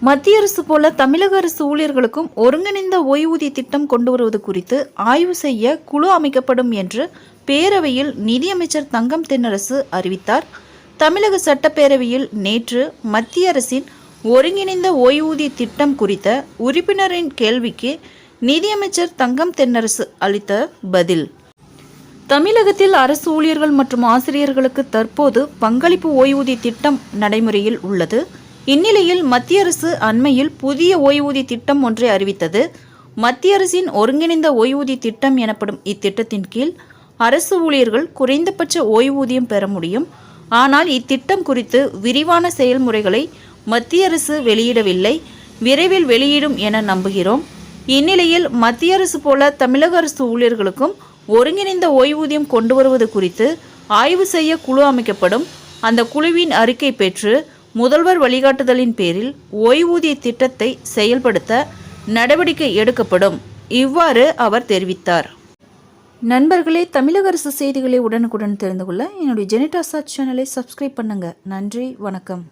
மத்திய அரசு போல தமிழக அரசு ஊழியர்களுக்கும் ஒருங்கிணைந்த ஓய்வூதிய திட்டம் கொண்டு வருவது குறித்து ஆய்வு செய்ய குழு அமைக்கப்படும் என்று பேரவையில் நிதியமைச்சர் தங்கம் தென்னரசு அறிவித்தார். தமிழக சட்டப்பேரவையில் நேற்று மத்திய அரசின் ஒருங்கிணைந்த ஓய்வூதிய திட்டம் குறித்த உறுப்பினரின் கேள்விக்கு நிதியமைச்சர் தங்கம் தென்னரசு அளித்த பதில்: தமிழகத்தில் அரசு ஊழியர்கள் மற்றும் ஆசிரியர்களுக்கு தற்போது பங்களிப்பு ஓய்வூதிய திட்டம் நடைமுறையில் உள்ளது. இந்நிலையில் மத்திய அரசு அண்மையில் புதிய ஓய்வூதிய திட்டம் ஒன்றை அறிவித்தது. மத்திய அரசின் ஒருங்கிணைந்த ஓய்வூதிய திட்டம் எனப்படும் இத்திட்டத்தின் கீழ் அரசு ஊழியர்கள் குறைந்தபட்ச ஓய்வூதியம் பெற முடியும். ஆனால் இத்திட்டம் குறித்து விரிவான செயல்முறைகளை மத்திய அரசு வெளியிடவில்லை. விரைவில் வெளியிடும் என நம்புகிறோம். இந்நிலையில் மத்திய அரசு போல தமிழக அரசு ஊழியர்களுக்கும் ஒருங்கிணைந்த ஓய்வூதியம் கொண்டு வருவது குறித்து ஆய்வு செய்ய குழு அமைக்கப்படும். அந்த குழுவின் அறிக்கை பெற்று முதல்வர் வழிகாட்டுதலின் பேரில் ஓய்வூதிய திட்டத்தை செயல்படுத்த நடவடிக்கை எடுக்கப்படும். இவ்வாறு அவர் தெரிவித்தார். நண்பர்களே, தமிழக அரசு செய்திகளை உடனுக்குடன் தெரிந்து கொள்ள என்னுடைய ஜெனிடாசா சேனலை சப்ஸ்கிரைப் பண்ணுங்க. நன்றி, வணக்கம்.